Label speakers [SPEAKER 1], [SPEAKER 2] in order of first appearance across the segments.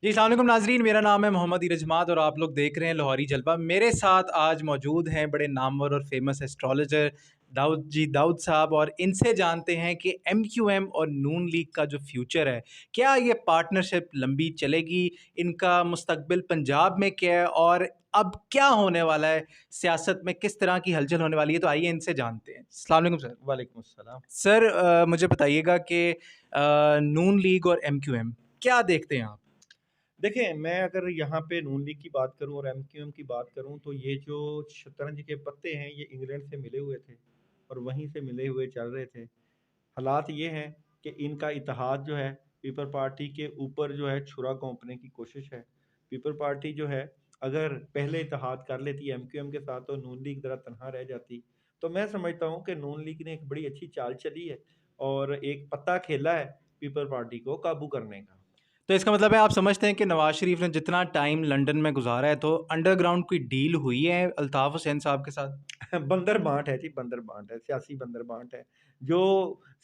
[SPEAKER 1] जी, अस्सलाम वालेकुम नाज़रीन, मेरा नाम है मोहम्मद इरजमात और आप लोग देख रहे हैं लाहौरी जलवा। मेरे साथ आज मौजूद हैं बड़े नामवर और फेमस एस्ट्रोलॉजर दाऊद साहब, और इनसे जानते हैं कि एमक्यूएम और नून लीग का जो फ्यूचर है, क्या ये पार्टनरशिप लंबी चलेगी? इनका मुस्तकबिल पंजाब में क्या है और अब क्या होने वाला है? सियासत में किस तरह की हलचल होने वाली है? तो आइए इनसे जानते हैं। अस्सलाम वालेकुम सर।
[SPEAKER 2] वालेकुम अस्सलाम।
[SPEAKER 1] सर, मुझे बताइएगा कि नून लीग और एमक्यूएम क्या देखते हैं आप?
[SPEAKER 2] देखिए, मैं अगर यहाँ पे नून लीग की बात करूँ और एमक्यूएम की बात करूँ, तो ये जो शतरंज के पत्ते हैं, ये इंग्लैंड से मिले हुए थे और वहीं से मिले हुए चल रहे थे। हालात ये हैं कि इनका इत्तेहाद जो है, पीपल पार्टी के ऊपर जो है छुरा घोंपने की कोशिश है। पीपल पार्टी जो है, अगर पहले इत्तेहाद कर लेती एमक्यूएम के साथ, तो नून लीग ज़रा तनहा रह जाती। तो मैं समझता हूँ कि नून लीग ने एक बड़ी अच्छी चाल चली है और एक पत्ता खेला है पीपल पार्टी को काबू करने का।
[SPEAKER 1] तो इसका मतलब है आप समझते हैं कि नवाज शरीफ ने जितना टाइम लंदन में गुजारा है, तो अंडरग्राउंड कोई डील हुई है अल्ताफ हुसैन साहब के साथ?
[SPEAKER 2] बंदर बांट है जी, बंदर बांट है, सियासी बंदर बांट है। जो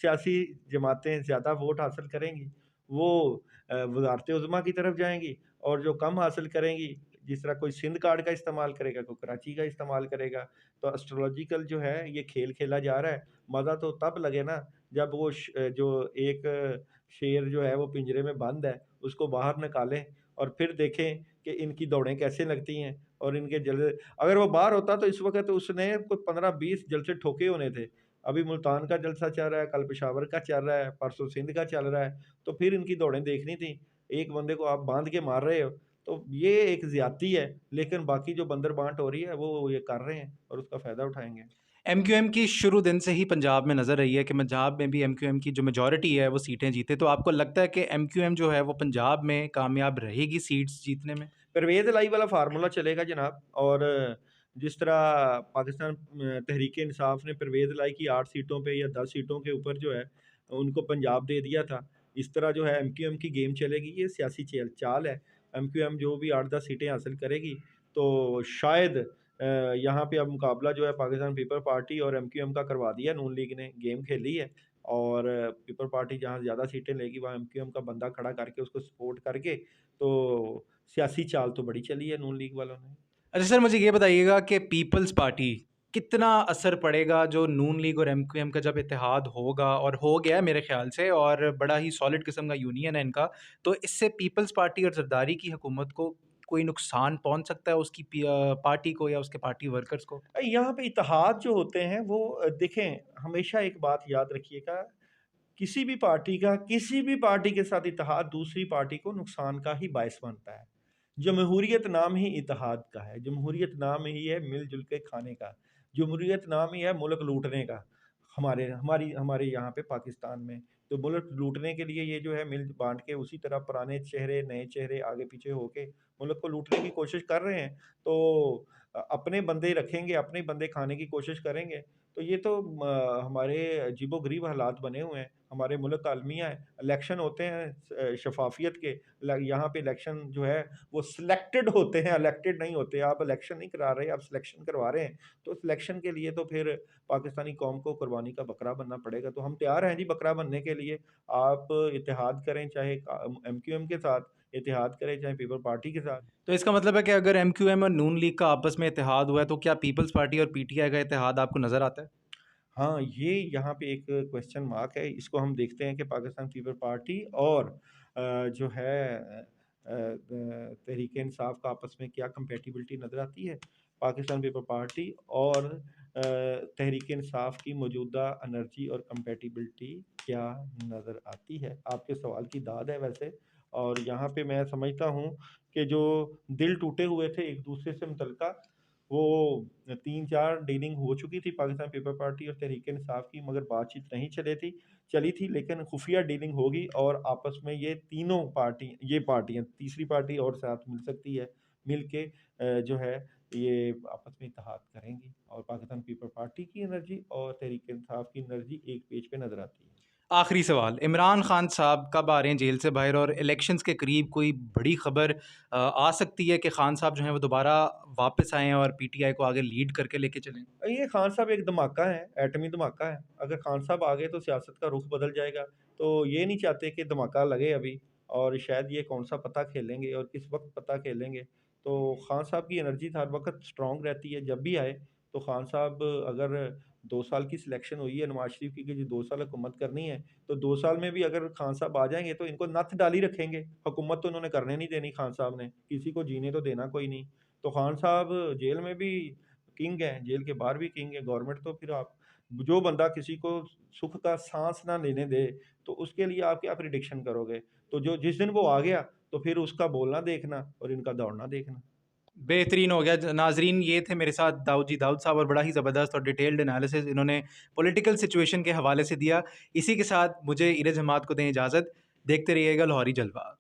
[SPEAKER 2] सियासी जमातें ज़्यादा वोट हासिल करेंगी, वो वज़ारत उज़्मा की तरफ जाएँगी और जो कम हासिल करेंगी, जिस तरह कोई सिंध कार्ड का इस्तेमाल करेगा, कोई कराची का इस्तेमाल करेगा। तो एस्ट्रोलॉजिकल जो है ये खेल खेला जा रहा है। मज़ा तो तब लगे ना जब वो जो एक शेर जो है वो पिंजरे में बंद है, उसको बाहर निकालें और फिर देखें कि इनकी दौड़ें कैसे लगती हैं और इनके जल अगर वो बाहर होता तो इस वक़्त उसने कोई 15-20 जलसे ठोके होने थे। अभी मुल्तान का जलसा चल रहा है, कल पेशावर का चल रहा है, परसों सिंध का चल रहा है, तो फिर इनकी दौड़ें देखनी थी। एक बंदे को आप बाँध के मार रहे हो, तो ये एक ज़्यादती है, लेकिन बाकी जो बंदर-बांट हो रही है, वो ये कर रहे हैं और उसका फ़ायदा उठाएँगे।
[SPEAKER 1] एमक्यूएम की शुरू दिन से ही पंजाब में नज़र रही है कि पंजाब में भी एमक्यूएम की जो मेजॉरिटी है वो सीटें जीते। तो आपको लगता है कि एमक्यूएम जो है वो पंजाब में कामयाब रहेगी सीट्स जीतने में?
[SPEAKER 2] परवेज़ इलाही वाला फ़ार्मूला चलेगा जनाब और जिस तरह पाकिस्तान तहरीक-ए-इंसाफ ने परवेज़ इलाही की 8 सीटों पे या 10 सीटों के ऊपर जो है, उनको पंजाब दे दिया था। इस तरह जो है एमक्यूएम की गेम चलेगी, ये सियासी चाल है। एमक्यूएम जो भी 8-10 सीटें हासिल करेगी, तो शायद यहाँ पे अब मुकाबला जो है पाकिस्तान पीपल पार्टी और एमक्यूएम का करवा दिया नून लीग ने, गेम खेली है और पीपल पार्टी जहाँ ज़्यादा सीटें लेगी, वहाँ एमक्यूएम का बंदा खड़ा करके उसको सपोर्ट करके, तो सियासी चाल तो बड़ी चली है नून लीग वालों ने।
[SPEAKER 1] अच्छा सर, मुझे ये बताइएगा कि पीपल्स पार्टी कितना असर पड़ेगा जो नून लीग और एमक्यूएम का जब इत्तेहाद होगा, और हो गया है मेरे ख्याल से, और बड़ा ही सॉलिड किस्म का यूनियन है इनका। तो इससे पीपल्स पार्टी और जरदारी की हुकूमत को कोई नुकसान पहुंच सकता है, उसकी पार्टी को या उसके पार्टी वर्कर्स को?
[SPEAKER 2] यहाँ पे इत्तेहाद जो होते हैं वो देखें हमेशा एक बात याद रखिएगा, किसी भी पार्टी के साथ इत्तेहाद दूसरी पार्टी को नुकसान का ही बायस बनता है। जमहूरियत नाम ही इत्तेहाद का है, जमहूरियत नाम ही है मिल-जुल के खाने का, जमहूरियत नाम ही है मुल्क लूटने का। हमारे यहाँ पे पाकिस्तान में, तो मुल्क लूटने के लिए ये जो है मिल बाँट के उसी तरह पुराने चेहरे, नए चेहरे आगे-पीछे होके मुल्क को लूटने की कोशिश कर रहे हैं। तो अपने बंदे रखेंगे, अपने बंदे खाने की कोशिश करेंगे, तो ये तो हमारे अजीबो-गरीब हालात बने हुए हैं। हमारे मुल्क का अलमिया है, इलेक्शन होते हैं शफ़ाफ़ियत के, ल यहाँ पे इलेक्शन जो है वो सिलेक्टेड होते हैं, इलेक्टेड नहीं होते। आप इलेक्शन नहीं करा रहे, आप सिलेक्शन करवा रहे हैं। तो सिलेक्शन के लिए तो फिर पाकिस्तानी कौम को कुर्बानी का बकरा बनना पड़ेगा। तो हम तैयार हैं जी बकरा बनने के लिए। आप इत्तेहाद करें चाहे एमक्यूएम के साथ, इत्तेहाद करें चाहे पीपल पार्टी के साथ।
[SPEAKER 1] तो इसका मतलब है कि अगर एमक्यूएम और नून लीग का आपस में इत्तेहाद हुआ है, तो क्या पीपल्स पार्टी और पीटीआई का इत्तेहाद आपको नज़र आता है?
[SPEAKER 2] हाँ, ये यहाँ पे एक क्वेश्चन मार्क है। इसको हम देखते हैं कि पाकिस्तान पीपल पार्टी और जो है तहरीक-ए-इंसाफ का आपस में क्या कंपैटिबिलिटी नज़र आती है। पाकिस्तान पीपल पार्टी और तहरीक-ए-इंसाफ की मौजूदा एनर्जी और कंपैटिबिलिटी क्या नज़र आती है? आपके सवाल की दाद है वैसे और यहाँ पे मैं समझता हूँ कि जो दिल टूटे हुए थे एक-दूसरे से मुतल्लिका वो 3-4 डीलिंग हो चुकी थी पाकिस्तान पीपल पार्टी और तहरीक-ए-इंसाफ की मगर बातचीत नहीं चली थी लेकिन खुफिया डीलिंग होगी और आपस में ये पार्टियाँ तीसरी पार्टी और साथ मिल सकती है। मिल के जो है ये आपस में इत्तेहाद करेंगी और पाकिस्तान पीपल पार्टी की एनर्जी और तहरीक-ए-इंसाफ की एनर्जी एक पेज पे नज़र आती है।
[SPEAKER 1] आखिरी सवाल, इमरान खान साहब कब आ रहे हैं जेल से बाहर, और इलेक्शंस के करीब कोई बड़ी खबर आ सकती है कि खान साहब जो हैं वो दोबारा वापस आएँ और पीटीआई को आगे लीड करके लेके चलें?
[SPEAKER 2] ये खान साहब एक धमाका है, एटमी धमाका है। अगर खान साहब आ गए तो सियासत का रुख बदल जाएगा। तो ये नहीं चाहते कि धमाका लगे अभी। और शायद ये कौन-सा पत्ता खेलेंगे और किस वक़्त पत्ता खेलेंगे। तो खान साहब की एनर्जी हर वक़्त स्ट्रॉन्ग रहती है, जब भी आए तो खान साहब अगर 2 साल की सिलेक्शन हुई है नवाज़ शरीफ की कि जी 2 साल हुकूमत करनी है, तो 2 साल में भी अगर खान साहब आ जाएँगे तो इनको नत्थ डाल ही रखेंगे। हुकूमत तो उन्होंने करने नहीं देनी खान साहब ने, किसी को जीने तो देना कोई नहीं। तो खान साहब जेल में भी किंग हैं, जेल के बाहर भी किंग हैं। गवर्नमेंट तो फिर आप जो बंदा किसी को सुख का साँस ना लेने दे, तो उसके लिए आप क्या प्रिडिक्शन करोगे? तो जो जिस दिन वो आ गया, तो फिर उसका बोलना देखना और इनका दौड़ना देखना।
[SPEAKER 1] बेहतरीन हो गया। नाज़रीन, ये थे मेरे साथ दाऊद साहब और बड़ा ही ज़बरदस्त और डिटेल्ड एनालिसिस इन्होंने पॉलिटिकल सिचुएशन के हवाले से दिया। इसी के साथ मुझे इरज हमाद को दें इजाज़त। देखते रहिएगा लाहौरी जलवा।